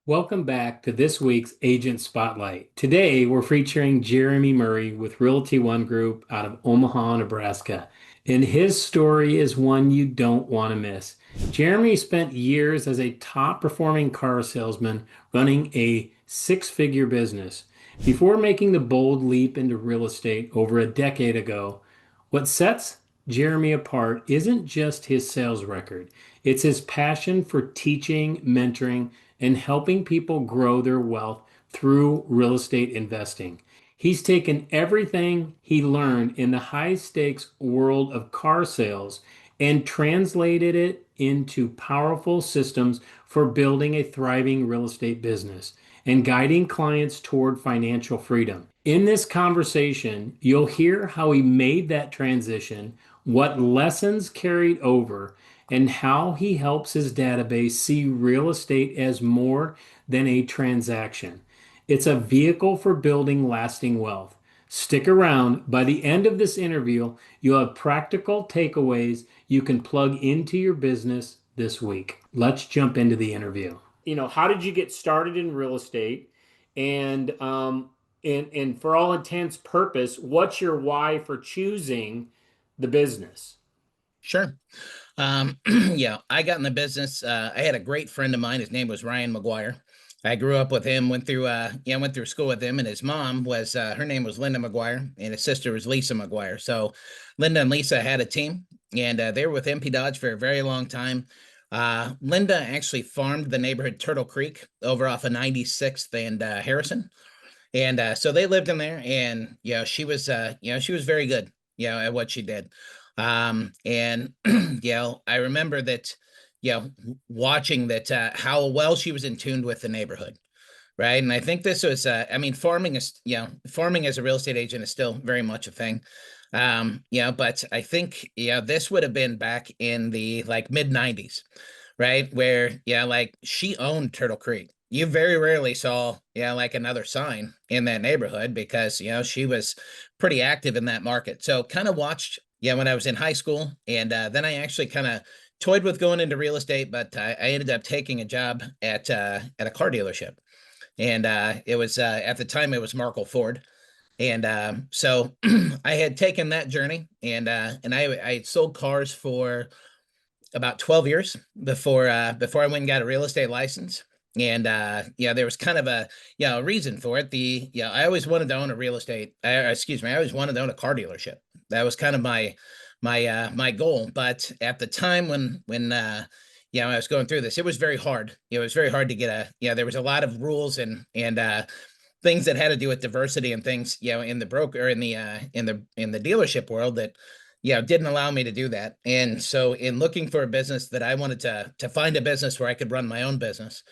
Welcome back to this week's Agent Spotlight. Today, we're featuring Jeremy Murray with Realty One Group out of Omaha, Nebraska. And his story is one you don't want to miss. Jeremy spent years as a top performing car salesman running a six-figure business before making the bold leap into real estate over a decade ago. What sets Jeremy apart isn't just his sales record, it's his passion for teaching, mentoring, and helping people grow their wealth through real estate investing. He's taken everything he learned in the high stakes world of car sales and translated it into powerful systems for building a thriving real estate business and guiding clients toward financial freedom. In this conversation, you'll hear how he made that transition, what lessons carried over, and how he helps his database see real estate as more than a transaction. It's a vehicle for building lasting wealth. Stick around. By the end of this interview, you'll have practical takeaways you can plug into your business this week. Let's jump into the interview. How did you get started in real estate? And for all intents purpose, what's your why for choosing the business? Sure. Yeah, I got in the business. I had a great friend of mine. His name was Ryan McGuire. I grew up with him, went through school with him, and his mom was, her name was Linda McGuire, and his sister was Lisa McGuire. So Linda and Lisa had a team, and they were with MP Dodge for a very long time. Linda actually farmed the neighborhood Turtle Creek over off of 96th and Harrison. And so they lived in there, and she was very good, at what she did. And I remember that, watching that how well she was in tune with the neighborhood, right? And I think this was, farming as a real estate agent is still very much a thing. But I think, this would have been back in the like mid 90s, right? Where, like she owned Turtle Creek. You very rarely saw, like another sign in that neighborhood because, she was pretty active in that market. So kind of watched, when I was in high school. And then I actually kind of toyed with going into real estate, but I ended up taking a job at a car dealership. And it was at the time it was Markle Ford. And so I had taken that journey, and I had sold cars for about 12 years before I went and got a real estate license. And there was kind of a reason for it. I always wanted to own a real estate, excuse me, I always wanted to own a car dealership. That was kind of my goal. But at the time when I was going through this, it was very hard. It was very hard to get there was a lot of rules and things that had to do with diversity and things, in the broker, in the dealership world that, didn't allow me to do that. And so in looking for a business that I wanted to find a business where I could run my own business,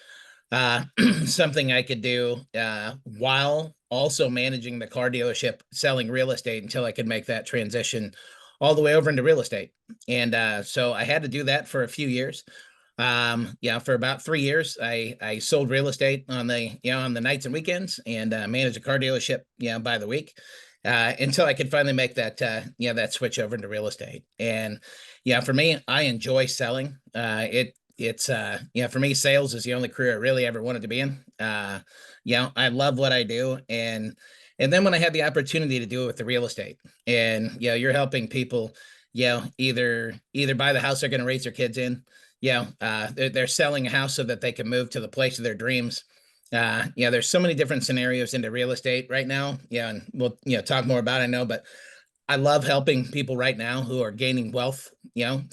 uh, something I could do while also managing the car dealership, selling real estate until I could make that transition all the way over into real estate. And so I had to do that for a few years. For about 3 years, I sold real estate on the nights and weekends, and managed a car dealership, by the week, until I could finally make that switch over into real estate. And for me, I enjoy selling. It's for me, sales is the only career I really ever wanted to be in. I love what I do, and then when I had the opportunity to do it with the real estate, and you're helping people, either buy the house they're going to raise their kids in. They're selling a house so that they can move to the place of their dreams. There's so many different scenarios into real estate right now. And we'll, talk more about it, I know, but I love helping people right now who are gaining wealth,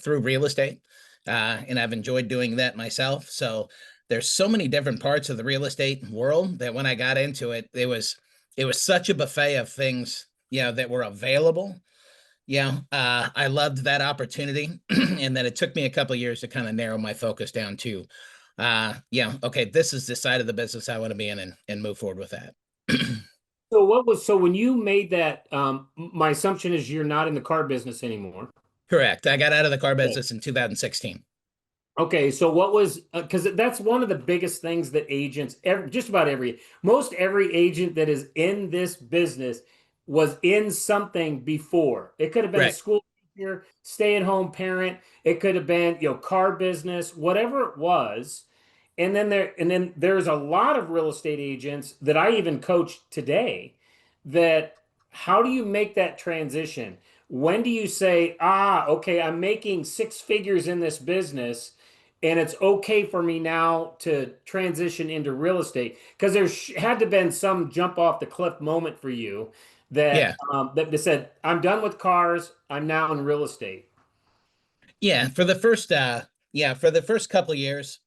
through real estate. And I've enjoyed doing that myself. So there's so many different parts of the real estate world that when I got into it, it was such a buffet of things, that were available. I loved that opportunity. And then it took me a couple of years to kind of narrow my focus down to, okay, this is the side of the business I want to be in, and move forward with that. So when you made that, my assumption is you're not in the car business anymore. Correct. I got out of the car Okay. business in 2016. Okay, so what was because that's one of the biggest things that agents, just about most every agent that is in this business was in something before. It could have been a Right. school teacher, stay-at-home parent. It could have been, car business, whatever it was. And then there's a lot of real estate agents that I even coach today that how do you make that transition? When do you say, okay, I'm making six figures in this business and it's okay for me now to transition into real estate? Because had to been some jump off the cliff moment for you Yeah. that said, I'm done with cars, I'm now in real estate. Yeah, for the first couple of years,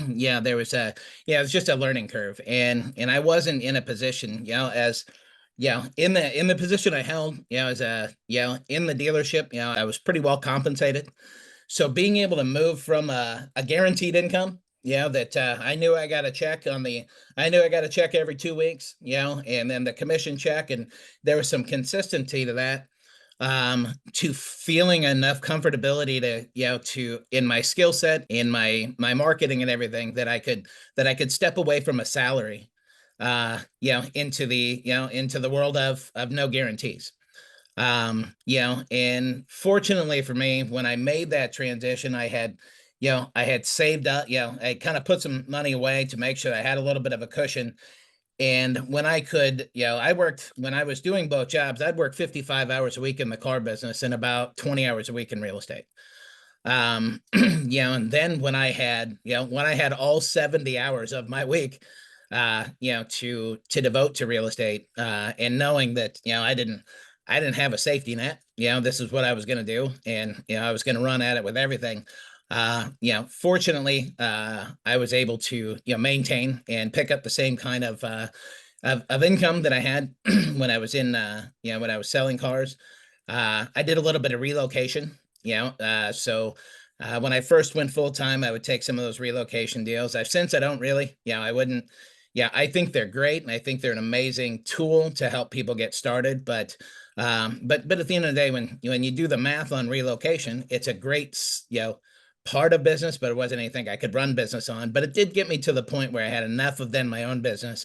yeah, there was a yeah, it was just a learning curve. And I wasn't in a position, as in the position I held, as a in the dealership, I was pretty well compensated. So being able to move from a guaranteed income, that I knew I got a check every 2 weeks, and then the commission check, and there was some consistency to that, to feeling enough comfortability to, to in my skill set, in my marketing and everything, that I could step away from a salary, into into the world of no guarantees. And fortunately for me, when I made that transition, I had saved up, I kind of put some money away to make sure I had a little bit of a cushion. And when I could, when I was doing both jobs, I'd work 55 hours a week in the car business and about 20 hours a week in real estate. And then when I had all 70 hours of my week, to devote to real estate, and knowing that, I didn't have a safety net, this is what I was going to do. And, I was going to run at it with everything. Fortunately, I was able to, maintain and pick up the same kind of income that I had when I was when I was selling cars. I did a little bit of relocation, when I first went full time, I would take some of those relocation deals. I don't really, I wouldn't. Yeah, I think they're great, and I think they're an amazing tool to help people get started. But at the end of the day, when you do the math on relocation, it's a great, part of business, but it wasn't anything I could run business on. But it did get me to the point where I had enough of then my own business,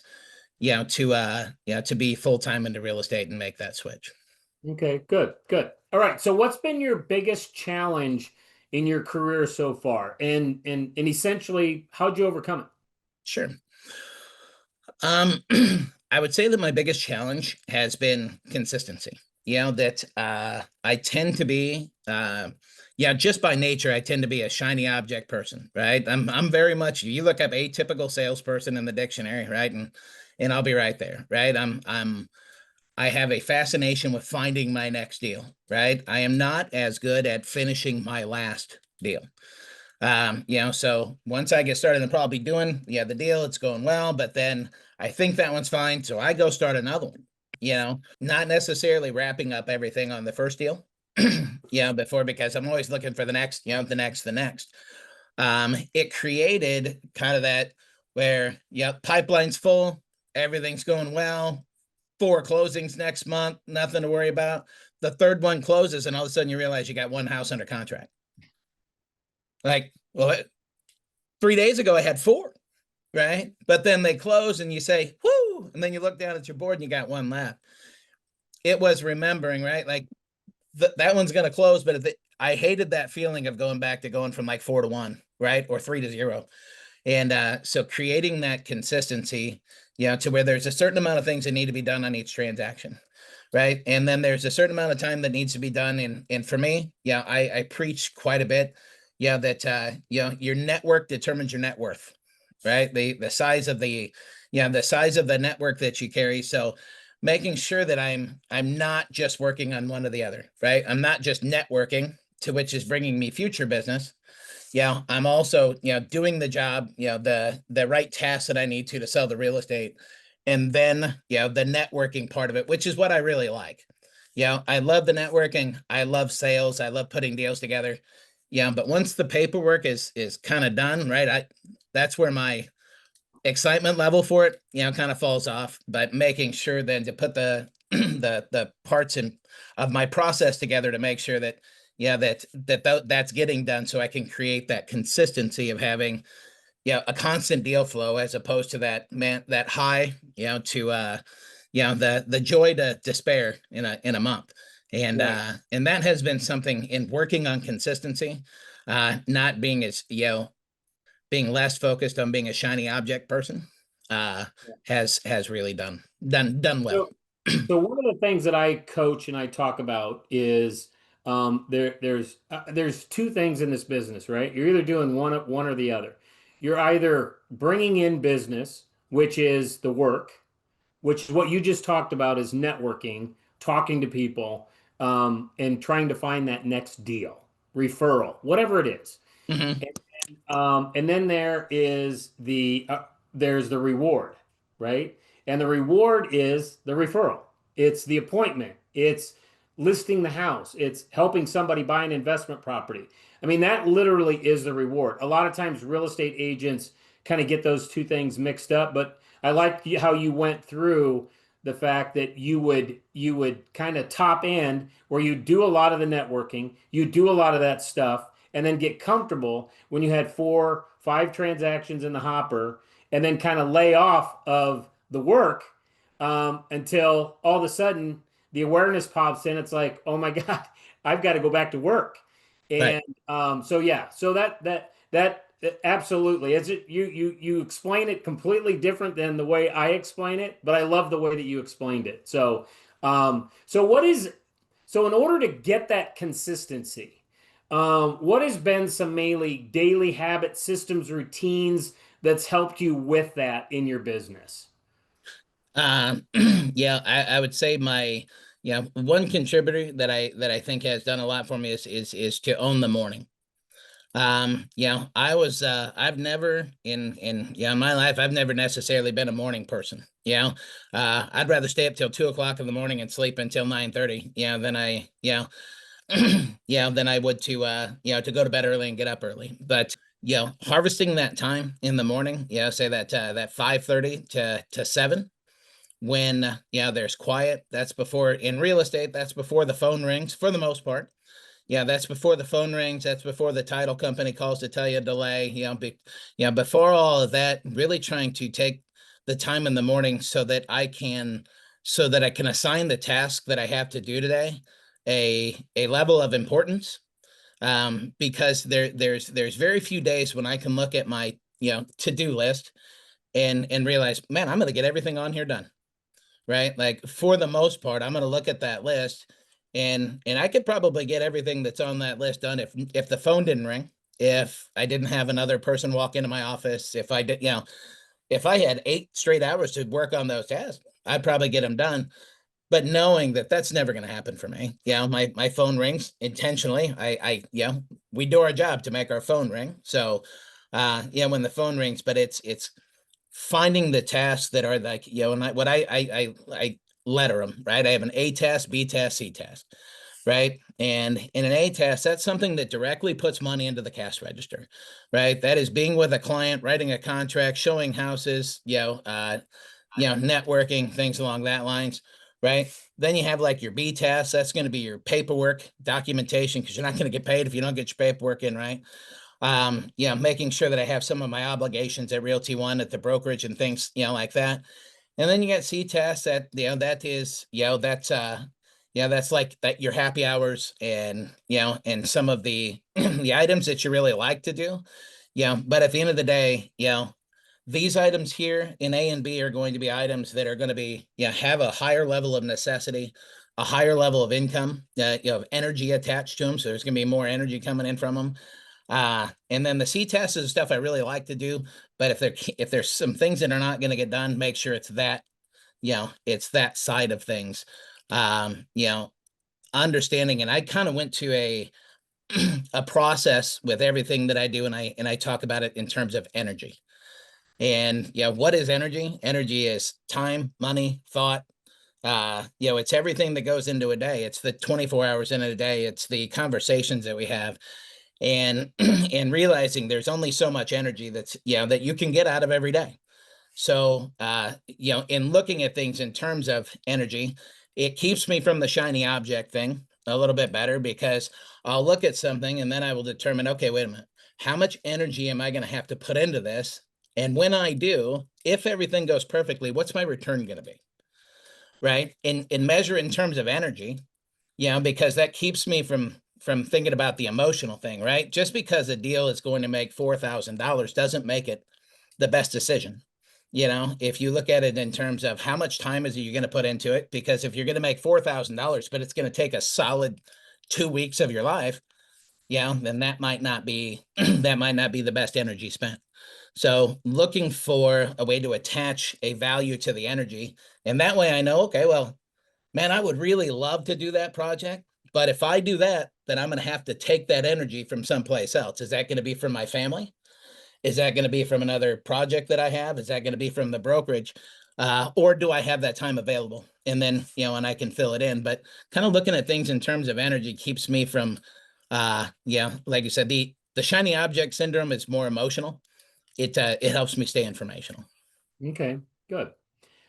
to be full time into real estate and make that switch. Okay, good, good. All right. So what's been your biggest challenge in your career so far? And essentially, how'd you overcome it? Sure. Um, I would say that my biggest challenge has been consistency. That I tend to be, just by nature, I tend to be a shiny object person, right? I'm very much, you look up atypical salesperson in the dictionary, right? And I'll be right there, right? I have a fascination with finding my next deal, right? I am not as good at finishing my last deal. So once I get started, I'm probably doing, the deal, it's going well, but then I think that one's fine. So I go start another one, not necessarily wrapping up everything on the first deal, before, because I'm always looking for the next, the next. It created kind of that where, pipeline's full, everything's going well, 4 closings next month, nothing to worry about. The third one closes, and all of a sudden you realize you got one house under contract. Like, well, 3 days ago I had four, right? But then they close and you say, whoo, and then you look down at your board and you got one left. It was remembering, right? Like that one's going to close, but I hated that feeling of going back to going from like 4-1, right? Or 3-0. And so creating that consistency, to where there's a certain amount of things that need to be done on each transaction, right? And then there's a certain amount of time that needs to be done. And for me, I preach quite a bit, that your network determines your net worth, right? The size of the size of the network that you carry. So making sure that I'm not just working on one or the other, right? I'm not just networking, to which is bringing me future business. I'm also, doing the job, the right tasks that I need to sell the real estate. And then, the networking part of it, which is what I really like. I love the networking. I love sales. I love putting deals together. But once the paperwork is kind of done, right? That's where my excitement level for it, kind of falls off. But making sure then to put the the parts of my process together to make sure that, that's getting done, so I can create that consistency of having, a constant deal flow, as opposed to that high, to the joy to despair in a month. Right. And that has been something in working on consistency, not being as, being less focused on being a shiny object person, uh, has really done well. So, so one of the things that I coach and I talk about is there's two things in this business, right? You're either doing one or the other. You're either bringing in business, which is the work, which is what you just talked about, is networking, talking to people, and trying to find that next deal, referral, whatever it is. Hmm. And then there's the reward, right? And the reward is the referral. It's the appointment. It's listing the house. It's helping somebody buy an investment property. I mean, that literally is the reward. A lot of times real estate agents kind of get those two things mixed up, but I like how you went through the fact that you would kind of top end where you do a lot of the networking, you do a lot of that stuff, and then get comfortable when you had 4, 5 transactions in the hopper, and then kind of lay off of the work until all of a sudden the awareness pops in. It's like, oh my God, I've got to go back to work. Right. And so yeah, so that absolutely is it. You explain it completely different than the way I explain it, but I love the way that you explained it. So in order to get that consistency, what has been some mainly daily habit systems routines that's helped you with that in your business? Yeah, I would say one contributor that I think has done a lot for me is to own the morning. I've never in my life, I've never necessarily been a morning person. I'd rather stay up till 2 o'clock in the morning and sleep until 9:30, than than I would to go to bed early and get up early. But harvesting that time in the morning, say that 5:30 to 7, when there's quiet. That's before, in real estate, that's before the phone rings for the most part. That's before the phone rings. That's before the title company calls to tell you a delay. Before all of that, really trying to take the time in the morning so that I can assign the task that I have to do today a level of importance. Because there's very few days when I can look at my to-do list and realize, man, I'm going to get everything on here done, right? Like, for the most part, I'm going to look at that list, and I could probably get everything that's on that list done if the phone didn't ring, if I didn't have another person walk into my office, if I had 8 straight hours to work on those tasks, I'd probably get them done. But knowing that that's never going to happen for me, my phone rings intentionally. We do our job to make our phone ring. So, when the phone rings, but it's finding the tasks that are like, and I letter them, right? I have an A task, B task, C task, right? And in an A task, that's something that directly puts money into the cash register, right? That is being with a client, writing a contract, showing houses, networking, things along that lines, right? Then you have like your B task. That's going to be your paperwork documentation, because you're not going to get paid if you don't get your paperwork in, right? Making sure that I have some of my obligations at Realty One, at the brokerage, and things, like that. And then you get C tasks that, that is, that's like that, your happy hours, and some of the the items that you really like to do. But at the end of the day, these items here in A and B are going to be items that are going to be, have a higher level of necessity, a higher level of income, of energy attached to them. So there's going to be more energy coming in from them. And then the C test is stuff I really like to do, but if there's some things that are not going to get done, make sure it's that side of things. Um, you know, Understanding, and I kind of went to a process with everything that I do, and I talk about it in terms of energy. And what is energy? Energy is time, money, thought. It's everything that goes into a day. It's the 24 hours in a day. It's the conversations that we have, and and realizing there's only so much energy that you can get out of every day. So, in looking at things in terms of energy, it keeps me from the shiny object thing a little bit better, because I'll look at something and then I will determine, okay, wait a minute, how much energy am I going to have to put into this? And when I do, if everything goes perfectly, what's my return going to be? Right. And measure in terms of energy, because that keeps me from thinking about the emotional thing, right? Just because a deal is going to make $4,000 doesn't make it the best decision. If you look at it in terms of how much time is it you're going to put into it, because if you're going to make $4,000, but it's going to take a solid 2 weeks of your life, then that might not be that might not be the best energy spent. So looking for a way to attach a value to the energy, and that way I know, okay, well, man, I would really love to do that project, but if I do that, then I'm going to have to take that energy from someplace else. Is that going to be from my family? Is that going to be from another project that I have? Is that going to be from the brokerage? Or do I have that time available? And then, and I can fill it in. But kind of looking at things in terms of energy keeps me from, like you said, the shiny object syndrome is more emotional. It helps me stay informational. Okay, good.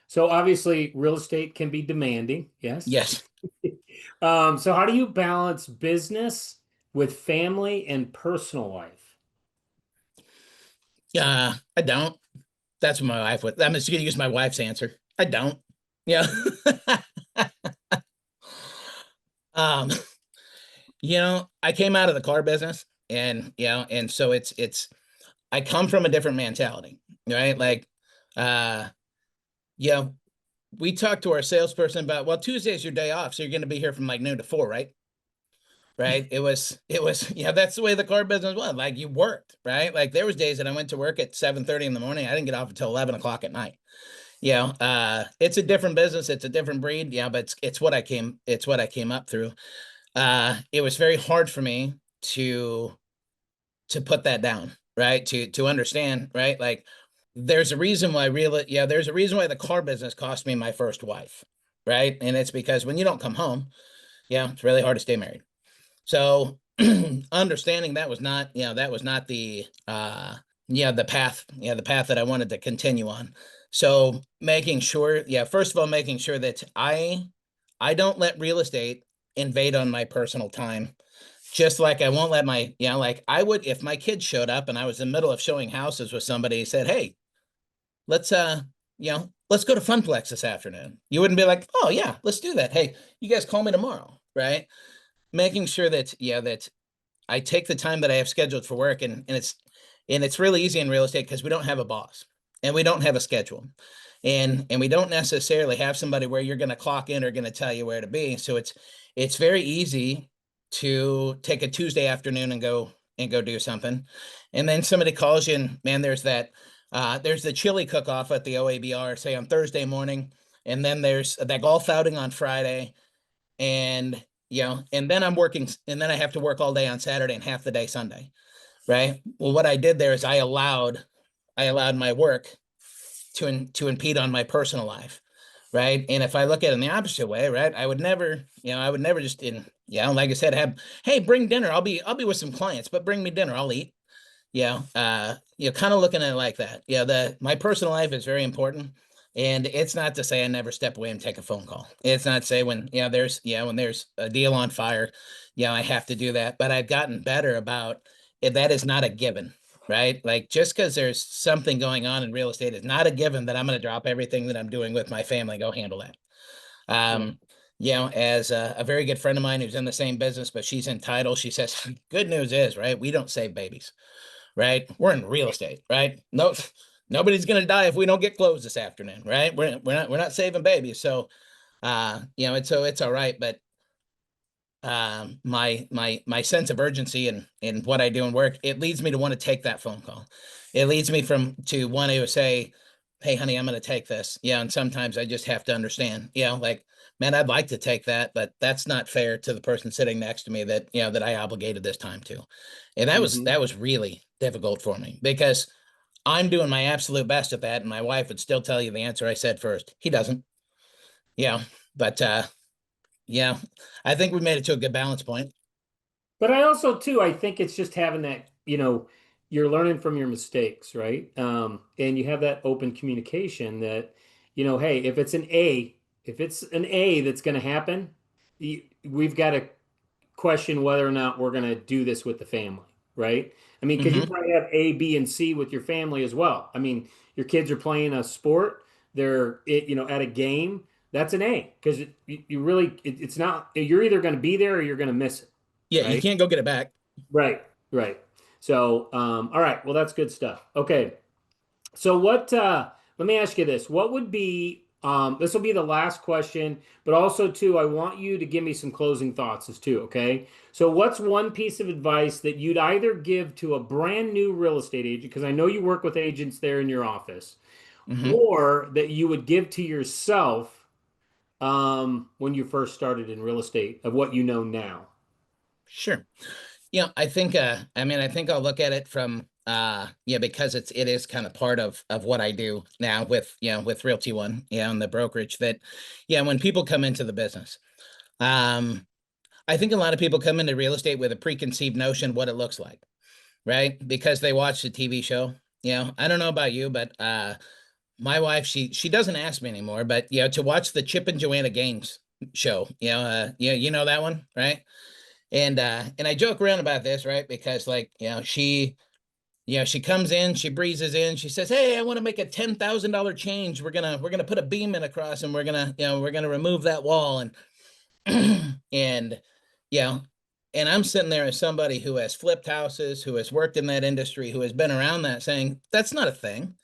So obviously, real estate can be demanding. Yes. Yes. So how do you balance business with family and personal life? I don't. That's what my wife would. I'm just going to use my wife's answer. I don't. Yeah. um, I came out of the car business, and so it's I come from a different mentality, right? Like, uh, yeah, we talked to our salesperson about, well, Tuesday's your day off, so you're going to be here from like noon to 4, right? Right. It was, that's the way the car business was. Like you worked, right? Like there was days that I went to work at 7:30 in the morning. I didn't get off until 11 o'clock at night. It's a different business. It's a different breed. Yeah. But it's what I came up through. It was very hard for me to put that down, right? To understand, right? Like there's a reason why the car business cost me my first wife, right? And it's because when you don't come home, it's really hard to stay married. So understanding that was not the path that I wanted to continue on. So making sure, first of all, making sure that I don't let real estate invade on my personal time. Just like I won't let like I would, if my kids showed up and I was in the middle of showing houses with somebody said, hey, let's let's go to Funplex this afternoon. You wouldn't be like, oh yeah, let's do that. Hey, you guys call me tomorrow, right? Making sure that I take the time that I have scheduled for work, and it's really easy in real estate because we don't have a boss and we don't have a schedule, and we don't necessarily have somebody where you're going to clock in or going to tell you where to be. So it's very easy to take a Tuesday afternoon and go do something, and then somebody calls you and man, there's the chili cook off at the OABR say on Thursday morning, and then there's that golf outing on Friday, and and then I'm working, and then I have to work all day on Saturday and half the day Sunday, right? Well, what I did there is I allowed my work to impede on my personal life, right? And if I look at it in the opposite way, right, I would never just like I said, have, hey, bring dinner. I'll be with some clients, but bring me dinner. I'll eat. Kind of looking at it like that. My personal life is very important. And it's not to say I never step away and take a phone call. It's not to say when there's a deal on fire, I have to do that. But I've gotten better about it. That is not a given, right? Like just because there's something going on in real estate is not a given that I'm going to drop everything that I'm doing with my family, go handle that. Yeah. Um, as a very good friend of mine who's in the same business, but she's in title, she says, good news is, right, we don't save babies, right? We're in real estate, right? No, nobody's gonna die if we don't get closed this afternoon, right? We're not saving babies. So it's all right. But my sense of urgency and what I do in work, it leads me to want to take that phone call. It leads me to want to say, hey honey, I'm gonna take this. And sometimes I just have to understand, like, man, I'd like to take that, but that's not fair to the person sitting next to me that I obligated this time to. And that was Hmm. that was really difficult for me because I'm doing my absolute best at that, and my wife would still tell you the answer I said first. He doesn't. Yeah. But yeah, I think we made it to a good balance point. But I also too, I think it's just having that, you're learning from your mistakes, right? And you have that open communication that, hey, if it's an A that's going to happen, we've got to question whether or not we're going to do this with the family, right? I mean, because you Hmm. probably have A, B, and C with your family as well. I mean, your kids are playing a sport, at a game. That's an A because you really, it's not, you're either going to be there or you're going to miss it. Yeah, you right? can't go get it back. Right, right. So, all right, well, that's good stuff. Okay. So let me ask you this. What would be this will be the last question, but also too, I want you to give me some closing thoughts as too, okay? So what's one piece of advice that you'd either give to a brand new real estate agent, because I know you work with agents there in your office, Hmm. or that you would give to yourself when you first started in real estate of what you know now? Sure. I think I'll look at it from yeah, because it is kind of part of what I do now with, with Realty One, and the brokerage that, yeah, when people come into the business. Um, I think a lot of people come into real estate with a preconceived notion what it looks like, right? Because they watch the TV show. I don't know about you, but my wife, she doesn't ask me anymore, but to watch the Chip and Joanna Gaines show, you know that one, right? And I joke around about this, right? Because like, she comes in, she breezes in, she says, "Hey, I want to make a $10,000 change. We're gonna put a beam in across, and we're gonna remove that wall." And you know, and I'm sitting there as somebody who has flipped houses, who has worked in that industry, who has been around that, saying, that's not a thing,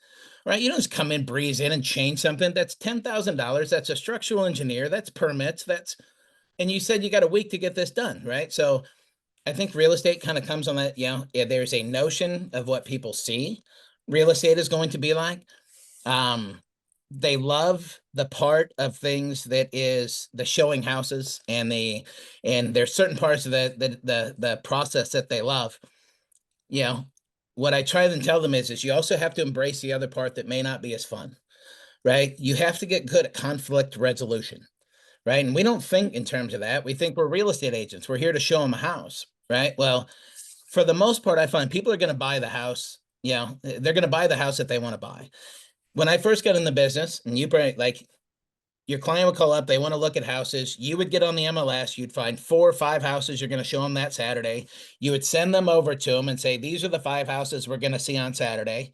right? You don't just come in, breeze in, and change something. That's $10,000. That's a structural engineer. That's permits. And you said you got a week to get this done, right? So I think real estate kind of comes on that. Yeah, there's a notion of what people see real estate is going to be like. Um, they love the part of things that is the showing houses, and there's certain parts of the process that they love. You know, what I try to tell them is you also have to embrace the other part that may not be as fun, right? You have to get good at conflict resolution, right? And we don't think in terms of that. We think we're real estate agents. We're here to show them a house, right? Well, for the most part, I find people are going to buy the house. They're going to buy the house that they want to buy. When I first got in the business, and you probably like, your client would call up, they want to look at houses. You would get on the MLS, you'd find 4 or 5 houses you're going to show them that Saturday. You would send them over to them and say, these are the 5 houses we're going to see on Saturday.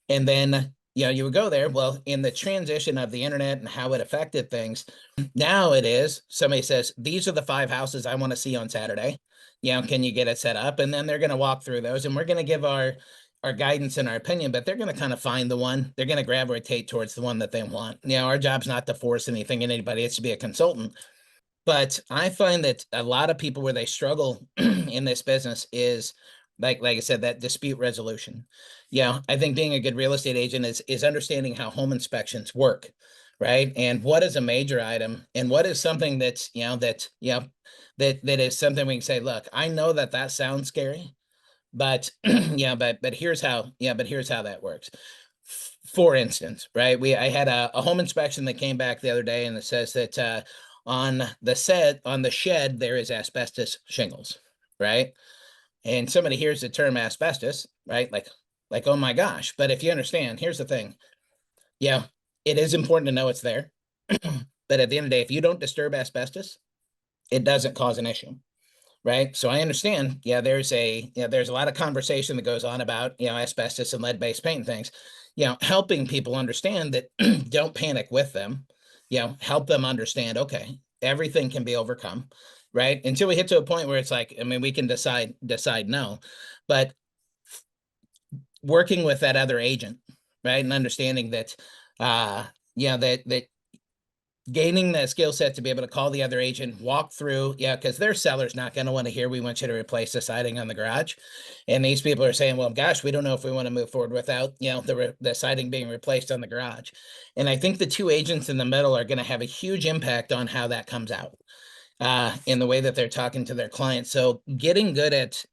And then, you would go there. Well, in the transition of the internet and how it affected things, now it is somebody says, these are the 5 houses I want to see on Saturday. Can you get it set up? And then they're going to walk through those, and we're going to give our guidance and our opinion, but they're going to kind of find the one, they're going to gravitate towards the one that they want. Our job's not to force anything in anybody, it's to be a consultant. But I find that a lot of people where they struggle in this business is like I said, that dispute resolution. I think being a good real estate agent is understanding how home inspections work, right? And what is a major item, and what is something that's that is something we can say, look, I know that sounds scary, but but here's how that works. For instance, right? I had a home inspection that came back the other day, and it says that on the shed there is asbestos shingles, right? And somebody hears the term asbestos, right? Like, oh my gosh. But if you understand, here's the thing. Yeah, it is important to know it's there. But at the end of the day, if you don't disturb asbestos, it doesn't cause an issue, right? So I understand. There's a lot of conversation that goes on about asbestos and lead-based paint and things. Helping people understand that don't panic with them. Help them understand. Okay, everything can be overcome, right? Until we hit to a point where it's like, I mean, we can decide no, but working with that other agent, right, and understanding that, that gaining that skill set to be able to call the other agent, walk through, because their seller's not going to want to hear we want you to replace the siding on the garage. And these people are saying, well, gosh, we don't know if we want to move forward without, the siding being replaced on the garage. And I think the two agents in the middle are going to have a huge impact on how that comes out. In the way that they're talking to their clients. So getting good at,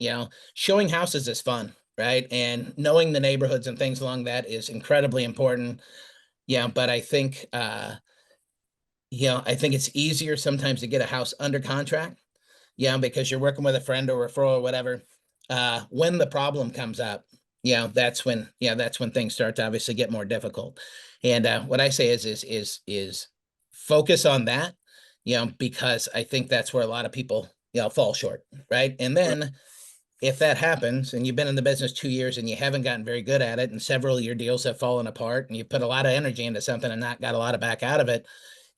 showing houses is fun, right? And knowing the neighborhoods and things along that is incredibly important. But I think it's easier sometimes to get a house under contract, because you're working with a friend or referral or whatever. When the problem comes up, that's when things start to obviously get more difficult. And what I say is focus on that, because I think that's where a lot of people, fall short, right? And then if that happens and you've been in the business 2 years and you haven't gotten very good at it, and several of your deals have fallen apart, and you put a lot of energy into something and not got a lot of back out of it,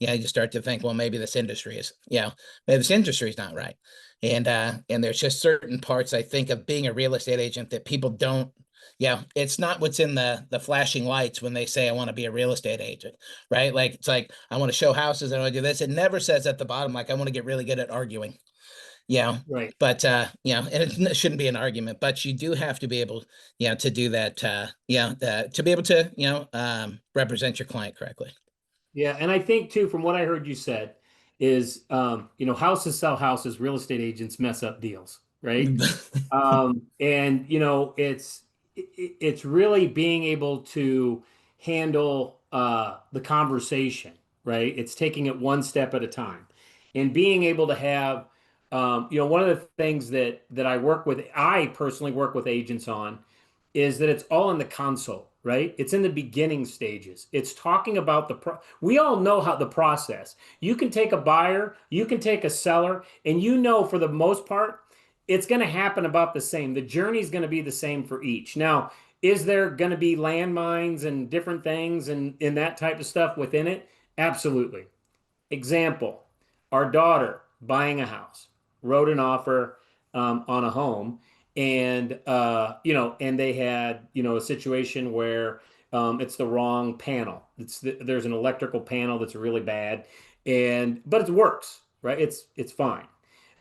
yeah, you start to think, well, maybe this industry is, maybe this industry is not right. And there's just certain parts, I think, of being a real estate agent that people don't, it's not what's in the flashing lights when they say I want to be a real estate agent, right? Like it's like I want to show houses, I want to do this. It never says at the bottom, like I want to get really good at arguing. Yeah. Right. But and it shouldn't be an argument, but you do have to be able, to do that, to be able to, represent your client correctly. Yeah, and I think too, from what I heard you said, is houses sell houses, real estate agents mess up deals, right? And it's really being able to handle the conversation, right? It's taking it one step at a time, and being able to have, one of the things that I personally work with agents on is that it's all in the console, right? It's in the beginning stages. It's talking about we all know how the process. You can take a buyer, you can take a seller, and for the most part, it's going to happen about the same. The journey is going to be the same for each. Now, is there going to be landmines and different things and that type of stuff within it? Absolutely. Example, our daughter buying a house, wrote an offer on a home, and they had a situation where it's the wrong panel. There's an electrical panel that's really bad, but it works, right? It's fine.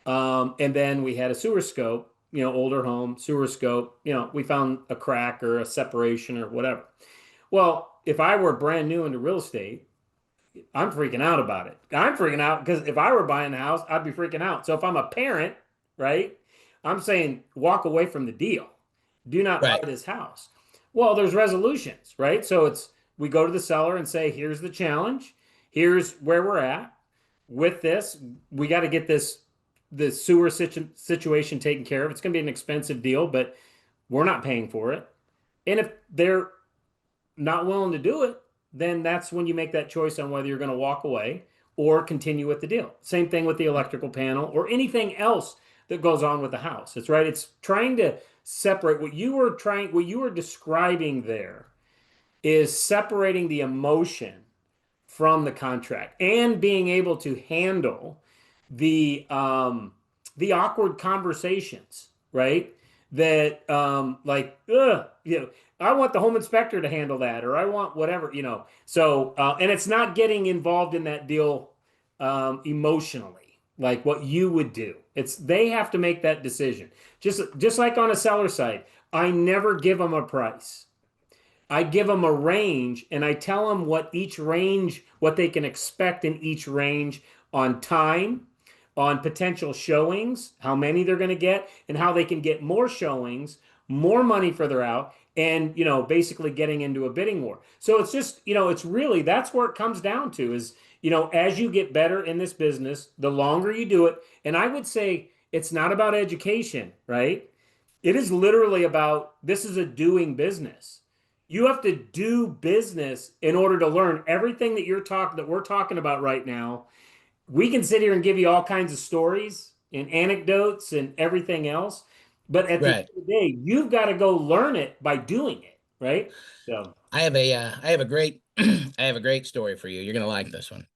And then we had a sewer scope, older home, sewer scope, we found a crack or a separation or whatever. Well, if I were brand new into real estate, I'm freaking out about it. I'm freaking out because if I were buying a house, I'd be freaking out. So if I'm a parent, right, I'm saying walk away from the deal. Do not buy Right. this house. Well, there's resolutions, right? So we go to the seller and say, here's the challenge. Here's where we're at with this. We got to get the sewer situation taken care of. It's going to be an expensive deal, but we're not paying for it. And if they're not willing to do it, then that's when you make that choice on whether you're going to walk away or continue with the deal. Same thing with the electrical panel or anything else that goes on with the house. It's right. It's trying to separate what you were describing there is separating the emotion from the contract and being able to handle the awkward conversations, right? That I want the home inspector to handle that, or I want whatever. So and it's not getting involved in that deal emotionally, like what you would do. It's they have to make that decision. Just like on a seller side, I never give them a price. I give them a range and I tell them what they can expect in each range on time, on potential showings, how many they're going to get, and how they can get more showings, more money further out, and basically getting into a bidding war. So it's just, it's really that's where it comes down to is, as you get better in this business, the longer you do it, and I would say it's not about education, right? It is literally about this is a doing business. You have to do business in order to learn everything that we're talking about right now. We can sit here and give you all kinds of stories and anecdotes and everything else, but at the end Right. of the day, you've got to go learn it by doing it, right? So, I have a great, I have a great story for you. You're going to like this one.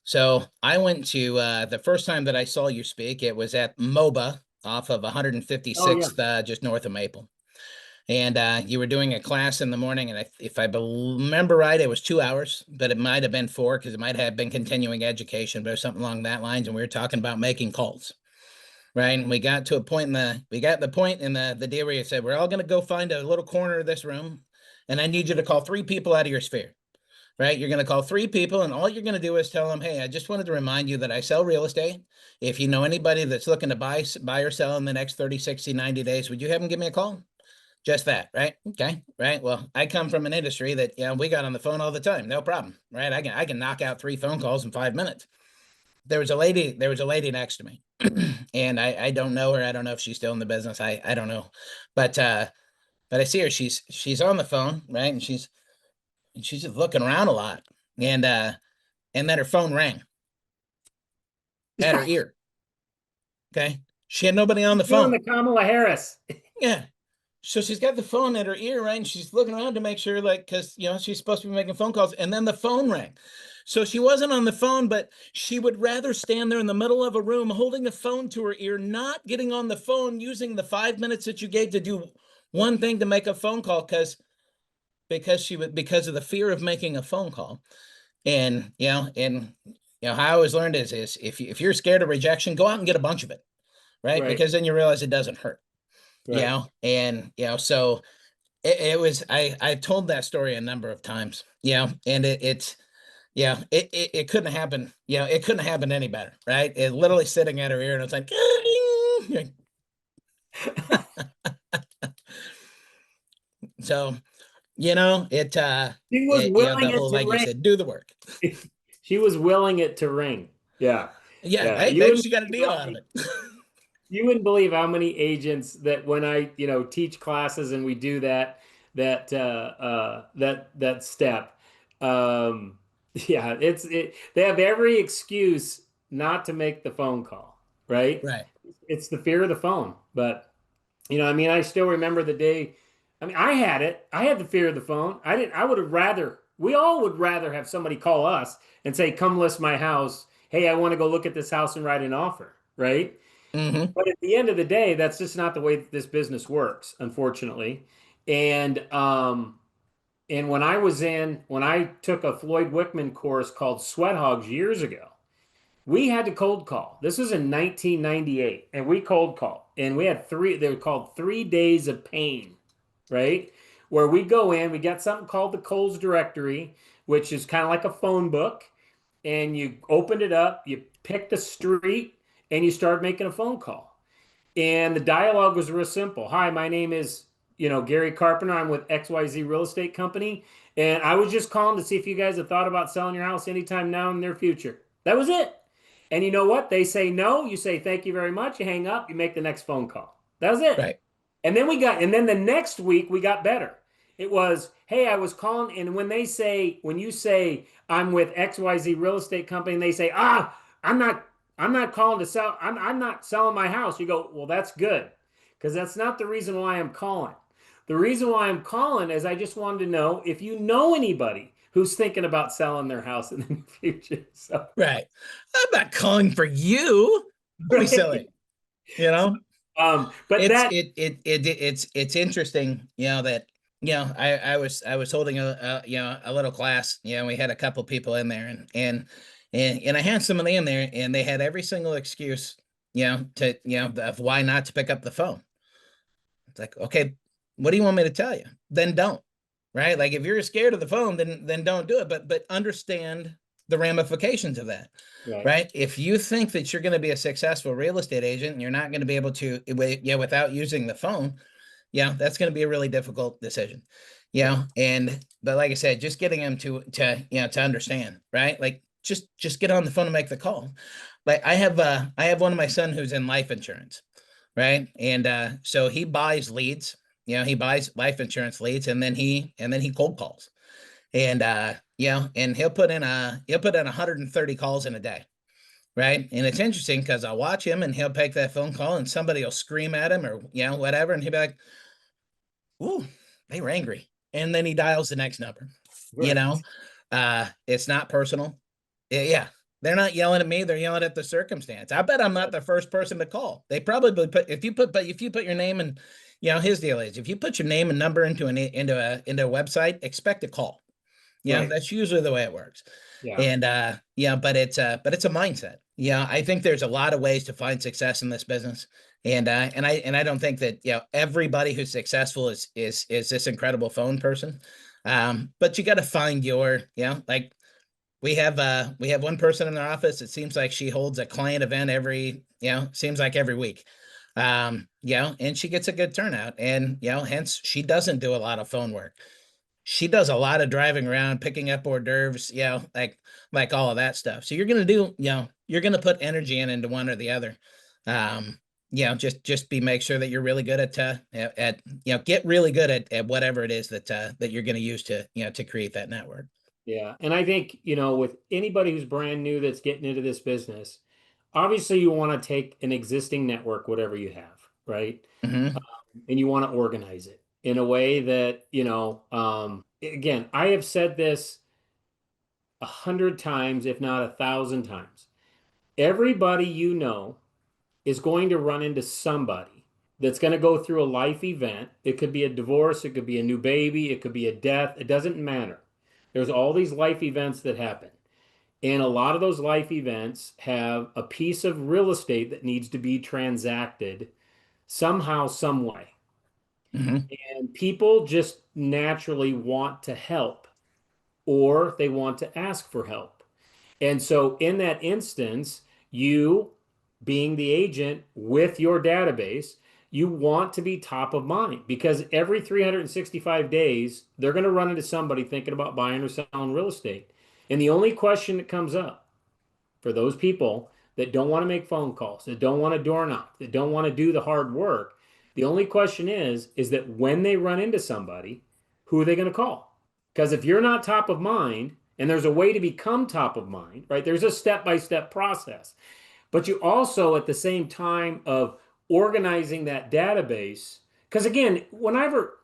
So I went to, the first time that I saw you speak, it was at MOBA off of oh yeah. 156th, just north of Maple. And you were doing a class in the morning, and if I remember right, it was 2 hours, but it might have been four because it might have been continuing education, but something along that lines. And we were talking about making calls, right? And we got to a point we got the point in the deal where you said, we're all going to go find a little corner of this room, and I need you to call three people out of your sphere, right? You're going to call three people, and all you're going to do is tell them, hey, I just wanted to remind you that I sell real estate. If you know anybody that's looking to buy or sell in the next 30, 60, 90 days, would you have them give me a call? Just that, right? Okay, right. Well, I come from an industry that we got on the phone all the time, no problem, right? I can knock out three phone calls in 5 minutes. There was a lady next to me, and I don't know her. I don't know if she's still in the business. I don't know, but but I see her. She's on the phone, right? And she's just looking around a lot, and and then her phone rang at her ear. Okay, she had nobody on the She's doing phone. the Kamala Harris. Yeah. So she's got the phone at her ear, right? And she's looking around to make sure, like, because she's supposed to be making phone calls, and then the phone rang. So she wasn't on the phone, but she would rather stand there in the middle of a room holding the phone to her ear, not getting on the phone, using the 5 minutes that you gave to do one thing to make a phone call, because of the fear of making a phone call. And how I always learned is if you're scared of rejection, go out and get a bunch of it, right? Right, Because then you realize it doesn't hurt. right. And so it was, I've told that story a number of times, and it's it couldn't happen, it couldn't happen any better, right? It literally sitting at her ear and it's like so She was the willing it whole, to like you ring. said, do the work. She was willing it to ring. Yeah. Yeah, Yeah. hey, You maybe wouldn't she got a believe deal how out of many, it. you wouldn't believe how many agents that when I, teach classes and we do that step. Yeah, they have every excuse not to make the phone call, right? Right. It's the fear of the phone. But I mean, I still remember the day. I mean, I had it. I had the fear of the phone. I didn't, I would have rather, we all would rather have somebody call us and say, come list my house. Hey, I want to go look at this house and write an offer, right? Hmm. But at the end of the day, that's just not the way that this business works, unfortunately. And when I took a Floyd Wickman course called Sweat Hogs years ago, we had to cold call. This was in 1998, and we cold call, and we had they were called 3 days of pain, right? Where we go in, we got something called the Coles directory, which is kind of like a phone book, and you opened it up, you picked a street, and you start making a phone call. And the dialogue was real simple. Hi, my name is, Gary Carpenter. I'm with XYZ Real Estate Company. And I was just calling to see if you guys have thought about selling your house anytime now in the near future. That was it. And you know what? They say no. You say thank you very much. You hang up. You make the next phone call. That was it. Right. And then the next week we got better. It was, hey, I was calling. And when you say I'm with XYZ Real Estate Company, and they say, I'm not, I'm not calling to sell. I'm not selling my house. You go, well, that's good. Because that's not the reason why I'm calling. The reason why I'm calling is I just wanted to know if you know anybody who's thinking about selling their house in the future. So, Right. I'm not calling for you. Don't be right. silly. You So, know, but it's that, it's interesting, that I was holding a little class. We had a couple people in there, and I had somebody in there, and they had every single excuse, of why not to pick up the phone. It's like, okay, what do you want me to tell you? Then don't. Right? Like if you're scared of the phone, then don't do it. But understand the ramifications of that. right. Right? If you think that you're going to be a successful real estate agent and you're not going to be able to, without using the phone, that's going to be a really difficult decision. Yeah. But like I said, just getting them to understand, right? Like just get on the phone and make the call. Like I have one of my son who's in life insurance, right? And so he buys leads, he buys life insurance leads, and then he cold calls. And and he'll put in 130 calls in a day, right? And it's interesting because I'll watch him and he'll take that phone call and somebody will scream at him or whatever, and he'll be like, "Ooh, they were angry," and then he dials the next number. you Right. know it's not personal. Yeah, they're not yelling at me, they're yelling at the circumstance. I bet I'm not the first person to call. They probably put, if you put your name and, his deal is, if you put your name and number into a website, expect a call. Right. That's usually the way it works. Yeah. And but it's a mindset. I think there's a lot of ways to find success in this business. And I don't think that, everybody who's successful is this incredible phone person. But you got to find your, like we have one person in our office. It seems like she holds a client event seems like every week. And she gets a good turnout, and hence she doesn't do a lot of phone work. She does a lot of driving around, picking up hors d'oeuvres, like all of that stuff. So you're gonna put energy into one or the other. Just make sure that you're really good get really good at whatever it is that you're gonna use to create that network. Yeah. And I think, with anybody who's brand new that's getting into this business, obviously you want to take an existing network, whatever you have, right? Hmm. And you want to organize it in a way that, again, I have said this 100 times, if not 1,000 times. Everybody you know is going to run into somebody that's going to go through a life event. It could be a divorce, it could be a new baby, it could be a death. It doesn't matter. There's all these life events that happen. And a lot of those life events have a piece of real estate that needs to be transacted somehow, some way. Hmm. And people just naturally want to help or they want to ask for help. And so, in that instance, you being the agent with your database, you want to be top of mind because every 365 days, they're going to run into somebody thinking about buying or selling real estate. And the only question that comes up for those people that don't want to make phone calls, that don't want to door knock, that don't want to do the hard work, the only question is that when they run into somebody, who are they going to call? Because if you're not top of mind, and there's a way to become top of mind, right? There's a step-by-step process. But you also, at the same time of organizing that database, because again, whenever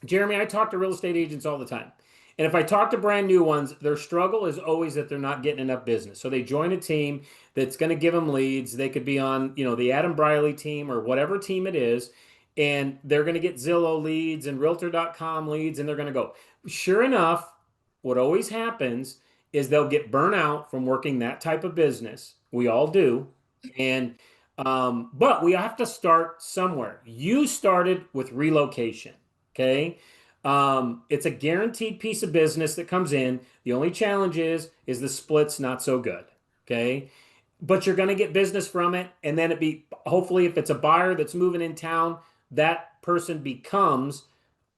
Jeremy, I talk to real estate agents all the time. And if I talk to brand new ones, their struggle is always that they're not getting enough business. So they join a team that's going to give them leads. They could be on, the Adam Briley team or whatever team it is, and they're going to get Zillow leads and Realtor.com leads, and they're going to go. Sure enough, what always happens is they'll get burnt out from working that type of business. We all do. And but we have to start somewhere. You started with relocation. Okay. It's a guaranteed piece of business that comes in. The only challenge is the split's not so good. Okay. But you're going to get business from it. And then hopefully, if it's a buyer that's moving in town, that person becomes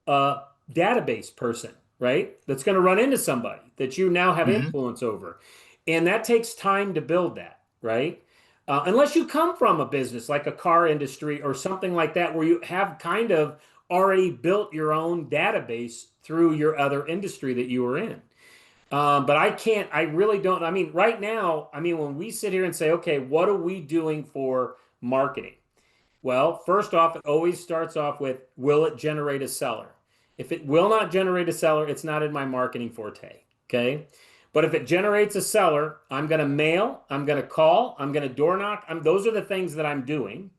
a database person, right? That's going to run into somebody that you now have Hmm. influence over. And that takes time to build that, right? Unless you come from a business like a car industry or something like that, where you have kind of already built your own database through your other industry that you were in. But I really don't. I mean, right now, when we sit here and say, okay, what are we doing for marketing? Well, first off, it always starts off with, will it generate a seller? If it will not generate a seller, it's not in my marketing forte. Okay. But if it generates a seller, I'm going to mail, I'm going to call, I'm going to door knock. Those are the things that I'm doing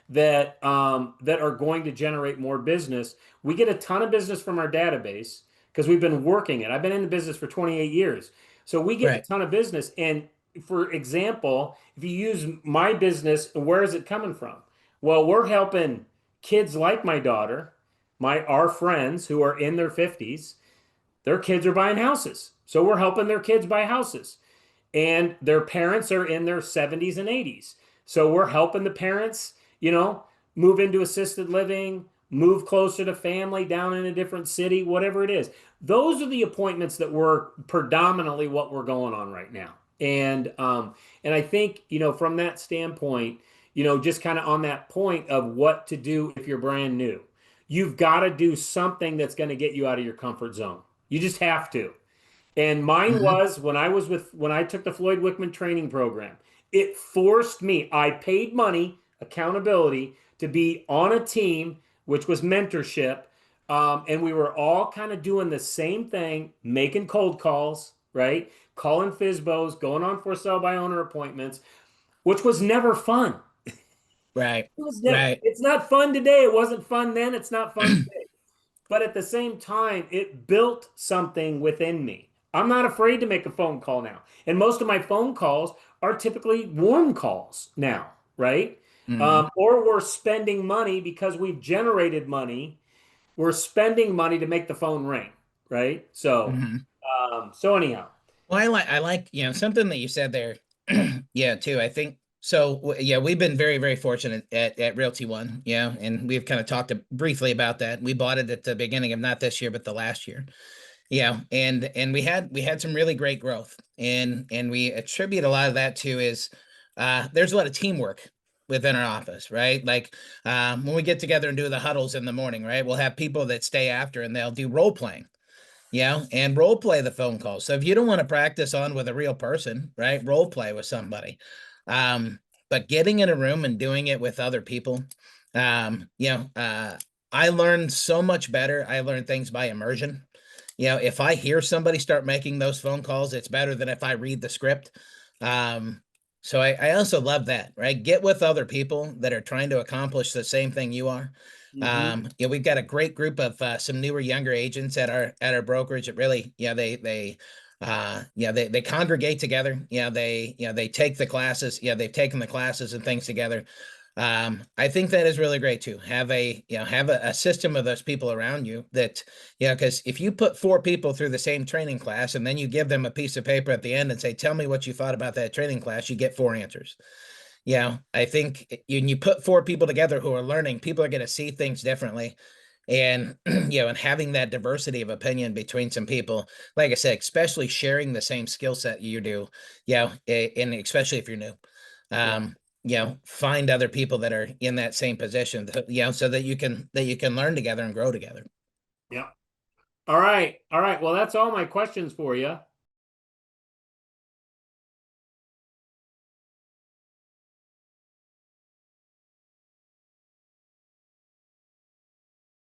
that are going to generate more business. We get a ton of business from our database because we've been working it. I've been in the business for 28 years. So we get a Right. ton of business. And for example, if you use my business, where is it coming from? Well, we're helping kids like my daughter, our friends who are in their 50s, their kids are buying houses. So we're helping their kids buy houses. And their parents are in their 70s and 80s. So we're helping the parents, move into assisted living, move closer to family down in a different city, whatever it is. Those are the appointments that were predominantly what we're going on right now. And I think, from that standpoint, just kind of on that point of what to do if you're brand new. You've got to do something that's going to get you out of your comfort zone. You just have to. And mine Hmm. was when I took the Floyd Wickman training program. It forced me. I paid money, accountability, to be on a team, which was mentorship. And we were all kind of doing the same thing, making cold calls, right? Calling FISBOs, going on for sale by owner appointments, which was never fun. Right. It was never, Right. it's not fun today. It wasn't fun then. It's not fun today. But at the same time, it built something within me. I'm not afraid to make a phone call now. And most of my phone calls are typically warm calls now, right? Hmm. Or we're spending money because we've generated money. We're spending money to make the phone ring, right? Hmm. So anyhow, Well, I like, something that you said there. Yeah, too. I think so. Yeah, we've been very, very fortunate at Realty One. Yeah, and we've kind of talked briefly about that. We bought it at the beginning of not this year, but the last year. Yeah, and we had some really great growth, and we attribute a lot of that to is there's a lot of teamwork within our office, right? Like when we get together and do the huddles in the morning, right? We'll have people that stay after and they'll do role playing, and role play the phone call. So if you don't want to practice on with a real person, right, role play with somebody. Um, but getting in a room and doing it with other people, um, you know, uh, I learned so much better. I learned things by immersion. if I hear somebody start making those phone calls, it's better than if I read the script. Um, so I also love that, right? Get with other people that are trying to accomplish the same thing you are. Hmm. We've got a great group of some newer, younger agents at our brokerage. It really, they congregate together. They take the classes. They've taken the classes and things together. I think that is really great too. Have a system of those people around you that, because if you put four people through the same training class and then you give them a piece of paper at the end and say, tell me what you thought about that training class, you get four answers. I think when you put four people together who are learning, people are going to see things differently. And, and having that diversity of opinion between some people, like I said, especially sharing the same skill set you do, and especially if you're new. Yeah. Um, find other people that are in that same position, so that you can learn together and grow together. Yeah. All right. All right. Well, that's all my questions for you.